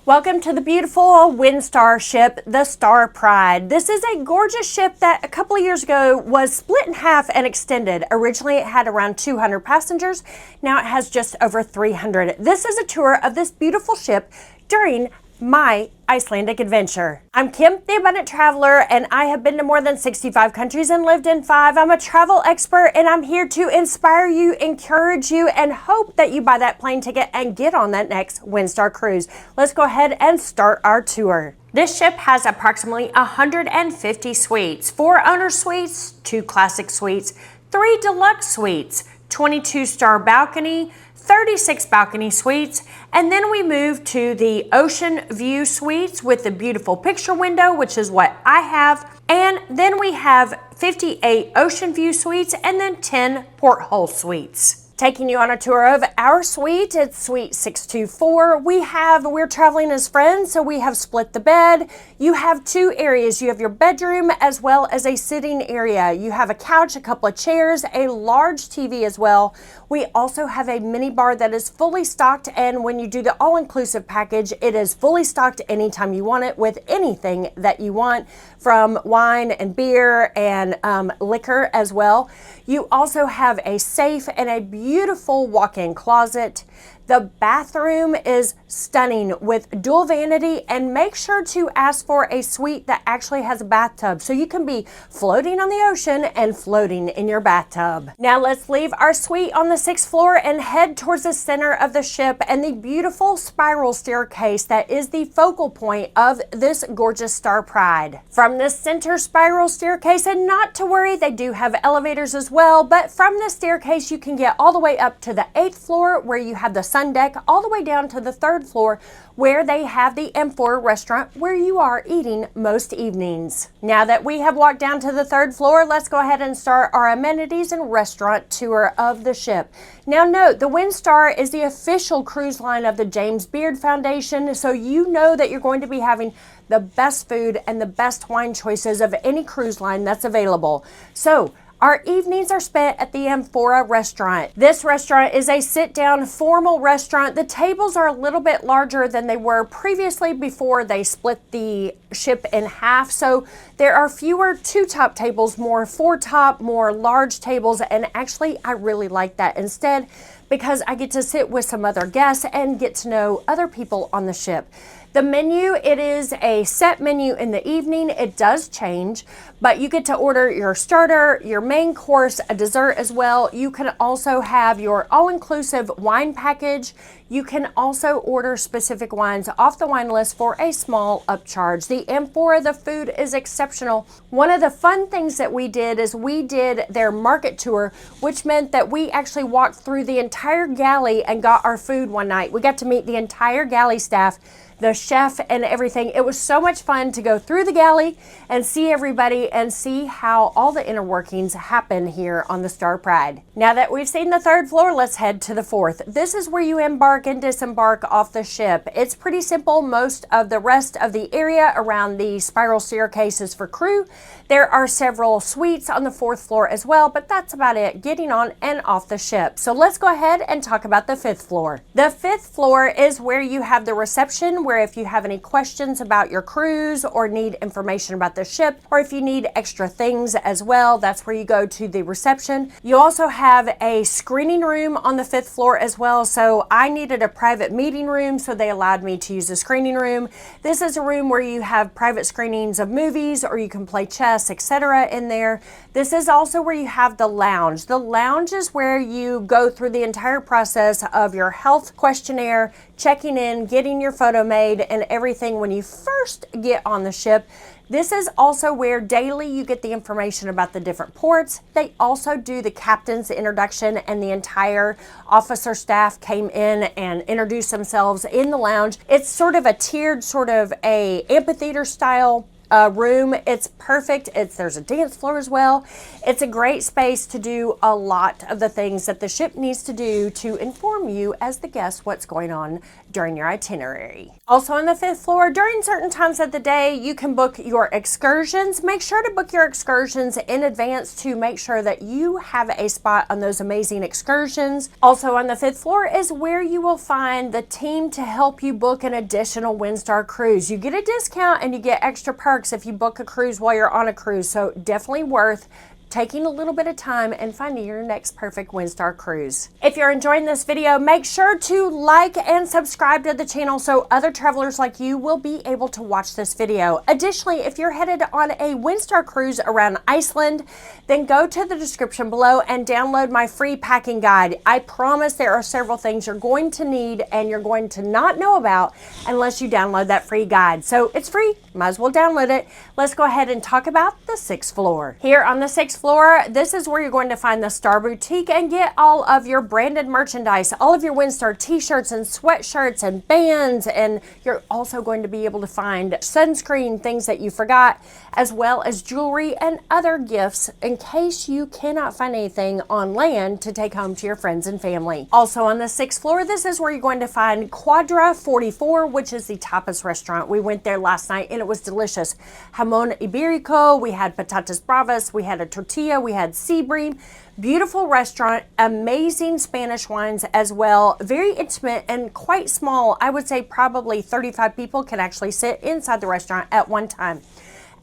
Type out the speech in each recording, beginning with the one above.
Welcome to the beautiful Windstar ship, the Star Pride. This is a gorgeous ship that a couple of years ago was split in half and extended. Originally it had around 200 passengers. Now it has just over 300. This is a tour of this beautiful ship during my Icelandic adventure. I'm Kim, the Abundant Traveler, and I have been to more than 65 countries and lived in 5. I'm a travel expert, and I'm here to inspire you, encourage you, and hope that you buy that plane ticket and get on that next Windstar cruise. Let's go ahead and start our tour. This ship has approximately 150 suites, 4 owner suites, 2 classic suites, 3 deluxe suites, 22-star balcony, 36 balcony suites, and then we move to the ocean view suites with the beautiful picture window, which is what I have, and then we have 58 ocean view suites and then 10 porthole suites. Taking you on a tour of our suite, it's suite 624. We're traveling as friends, so we have split the bed. You have 2 areas. You have your bedroom as well as a sitting area. You have a couch, a couple of chairs, a large TV as well. We also have a mini bar that is fully stocked, and when you do the all-inclusive package, it is fully stocked anytime you want it with anything that you want, from wine and beer and liquor as well. You also have a safe and a beautiful walk-in closet. The bathroom is stunning with dual vanity, and make sure to ask for a suite that actually has a bathtub so you can be floating on the ocean and floating in your bathtub. Now let's leave our suite on the 6th floor and head towards the center of the ship and the beautiful spiral staircase that is the focal point of this gorgeous Star Pride. From the center spiral staircase, and not to worry, they do have elevators as well, but from the staircase you can get all the way up to the 8th floor where you have the sun deck, all the way down to the 3rd floor where they have the Amphora restaurant where you are eating most evenings. Now that we have walked down to the 3rd floor, let's go ahead and start our amenities and restaurant tour of the ship. Now note, the Windstar is the official cruise line of the James Beard Foundation, so you know that you're going to be having the best food and the best wine choices of any cruise line that's available. So our evenings are spent at the Amphora restaurant. This restaurant is a sit-down formal restaurant. The tables are a little bit larger than they were previously before they split the ship in half. So there are fewer 2-top tables, more 4-top, more large tables, and actually I really like that instead because I get to sit with some other guests and get to know other people on the ship. The menu, it is a set menu in the evening. It does change, but you get to order your starter, your main course, a dessert as well. You can also have your all-inclusive wine package. You can also order specific wines off the wine list for a small upcharge. The Amphora, the food is exceptional. One of the fun things that we did is we did their market tour, which meant that we actually walked through the entire galley and got our food one night. We got to meet the entire galley staff, the chef and everything. It was so much fun to go through the galley and see everybody and see how all the inner workings happen here on the Star Pride. Now that we've seen the 3rd floor, let's head to the 4th. This is where you embark and disembark off the ship. It's pretty simple. Most of the rest of the area around the spiral staircase is for crew. There are several suites on the 4th floor as well, but that's about it getting on and off the ship. So let's go ahead and talk about the 5th floor. The 5th floor is where you have the reception, where if you have any questions about your cruise or need information about the ship, or if you need extra things as well, that's where you go to the reception. You also have a screening room on the 5th floor as well, so I needed a private meeting room, so they allowed me to use the screening room. This is a room where you have private screenings of movies, or you can play chess, etc. in there. This is also where you have the lounge. The lounge is where you go through the entire process of your health questionnaire, checking in, getting your photo made, and everything when you first get on the ship. This is also where daily you get the information about the different ports. They also do the captain's introduction, and the entire officer staff came in and introduced themselves in the lounge. It's sort of a tiered, sort of a amphitheater style room. It's perfect. There's a dance floor as well. It's a great space to do a lot of the things that the ship needs to do to inform you as the guest what's going on during your itinerary. Also on the 5th floor, during certain times of the day, you can book your excursions. Make sure to book your excursions in advance to make sure that you have a spot on those amazing excursions. Also on the 5th floor is where you will find the team to help you book an additional Windstar cruise. You get a discount and you get extra perks if you book a cruise while you're on a cruise, so definitely worth taking a little bit of time and finding your next perfect Windstar cruise. If you're enjoying this video, make sure to like and subscribe to the channel so other travelers like you will be able to watch this video. Additionally, if you're headed on a Windstar cruise around Iceland, then go to the description below and download my free packing guide. I promise there are several things you're going to need and you're going to not know about unless you download that free guide. So it's free, might as well download it. Let's go ahead and talk about the 6th floor. Here on the 6th floor, this is where you're going to find the Star Boutique and get all of your branded merchandise, all of your Windstar t-shirts and sweatshirts and bands, and you're also going to be able to find sunscreen, things that you forgot, as well as jewelry and other gifts in case you cannot find anything on land to take home to your friends and family. Also on the 6th floor, this is where you're going to find Quadra 44, which is the tapas restaurant. We went there last night and it was delicious. Jamon Iberico, we had patatas bravas, we had a tortilla, we had sea bream. Beautiful restaurant, amazing Spanish wines as well, very intimate and quite small. I would say probably 35 people can actually sit inside the restaurant at one time.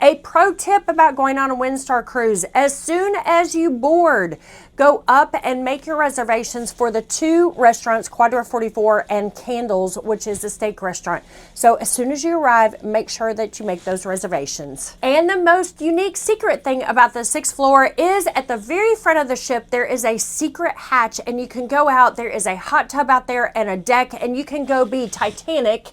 A pro tip about going on a Windstar cruise: as soon as you board, go up and make your reservations for the 2 restaurants, Quadra 44 and Candles, which is a steak restaurant. So as soon as you arrive, make sure that you make those reservations. And the most unique secret thing about the 6th floor is at the very front of the ship, there is a secret hatch and you can go out. There is a hot tub out there and a deck, and you can go be Titanic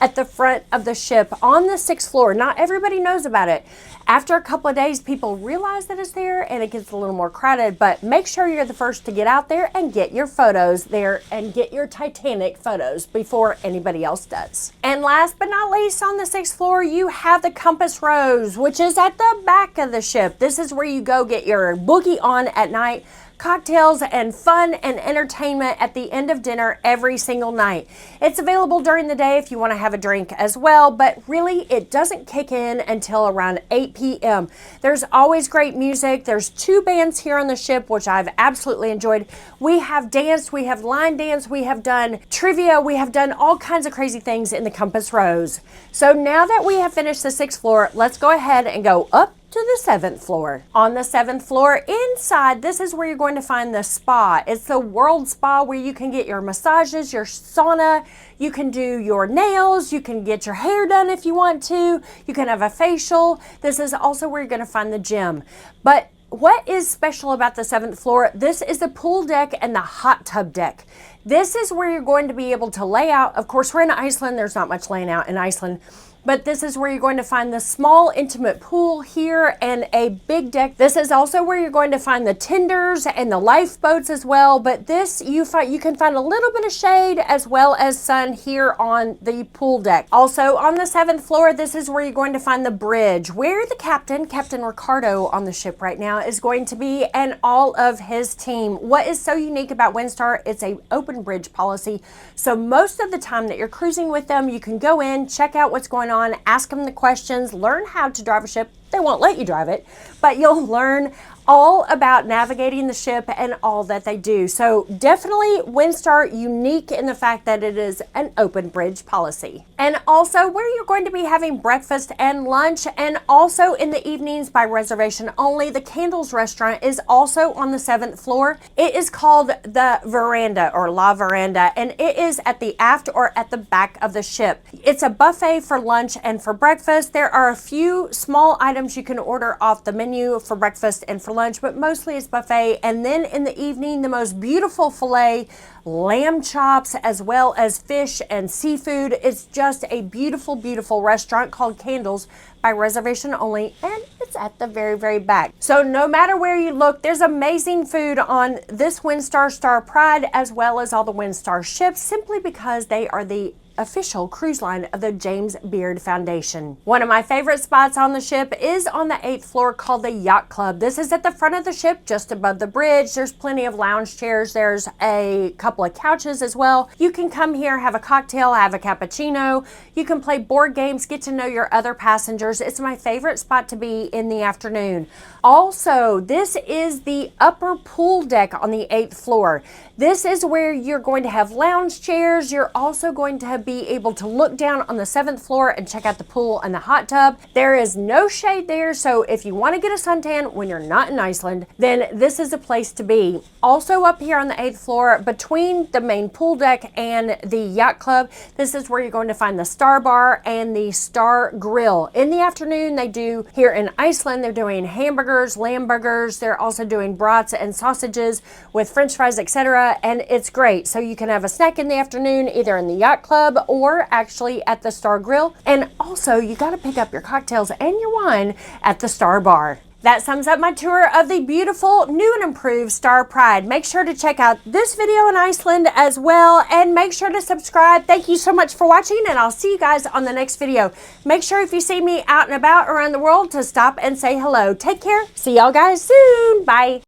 at the front of the ship on the 6th floor. Not everybody knows about it. After a couple of days, people realize that it's there and it gets a little more crowded, but make sure you're the first to get out there and get your photos there and get your Titanic photos before anybody else does. And last but not least, on the 6th floor, you have the Compass Rose, which is at the back of the ship. This is where you go get your boogie on at night, cocktails and fun and entertainment at the end of dinner every single night. It's available during the day if you want to have a drink as well, but really it doesn't kick in until around 8 p.m. There's always great music. There's 2 bands here on the ship, which I've absolutely enjoyed. We have danced, we have line dance, we have done trivia, we have done all kinds of crazy things in the Compass Rose. So now that we have finished the 6th floor, let's go ahead and go up to the 7th floor. On the 7th floor, inside, this is where you're going to find the spa. It's the World Spa, where you can get your massages, your sauna, you can do your nails, you can get your hair done if you want to, you can have a facial. This is also where you're going to find the gym. But what is special about the 7th floor? This is the pool deck and the hot tub deck. This is where you're going to be able to lay out. Of course, we're in Iceland. There's not much laying out in Iceland. But this is where you're going to find the small intimate pool here and a big deck. This is also where you're going to find the tenders and the lifeboats as well. But this, you can find a little bit of shade as well as sun here on the pool deck. Also on the 7th floor, this is where you're going to find the bridge, where the Captain Ricardo on the ship right now, is going to be, and all of his team. What is so unique about Windstar, it's a open bridge policy. So most of the time that you're cruising with them, you can go in, check out what's going on, ask them the questions, learn how to drive a ship. They won't let you drive it, but you'll learn all about navigating the ship and all that they do. So definitely Windstar, unique in the fact that it is an open bridge policy. And also where you're going to be having breakfast and lunch, and also in the evenings by reservation only. The Candles restaurant is also on the 7th floor. It is called the Veranda or La Veranda, and it is at the aft or at the back of the ship. It's a buffet for lunch and for breakfast. There are a few small items you can order off the menu for breakfast and for lunch, but mostly it's buffet. And then in the evening, the most beautiful filet, lamb chops, as well as fish and seafood. It's just a beautiful, beautiful restaurant called Candles by reservation only, and it's at the very, very back. So no matter where you look, there's amazing food on this Windstar Star Pride, as well as all the Windstar ships, simply because they are the official cruise line of the James Beard Foundation. One of my favorite spots on the ship is on the 8th floor called the Yacht Club. This is at the front of the ship, just above the bridge. There's plenty of lounge chairs. There's a couple of couches as well. You can come here, have a cocktail, have a cappuccino. You can play board games, get to know your other passengers. It's my favorite spot to be in the afternoon. Also, this is the upper pool deck on the 8th floor. This is where you're going to have lounge chairs. You're also going to be able to look down on the 7th floor and check out the pool and the hot tub. There is no shade there, so if you want to get a suntan when you're not in Iceland, then this is a place to be. Also up here on the 8th floor, between the main pool deck and the Yacht Club, this is where you're going to find the Star Bar and the Star Grill. In the afternoon, they do, here in Iceland, they're doing hamburgers, lamb burgers. They're also doing brats and sausages with french fries, etc. And it's great. So you can have a snack in the afternoon, either in the Yacht Club or actually at the Star Grill. And also, you got to pick up your cocktails and your wine at the Star Bar. That sums up my tour of the beautiful, new and improved Star Pride. Make sure to check out this video in Iceland as well, and make sure to subscribe. Thank you so much for watching, and I'll see you guys on the next video. Make sure if you see me out and about around the world to stop and say hello. Take care. See y'all guys soon. Bye.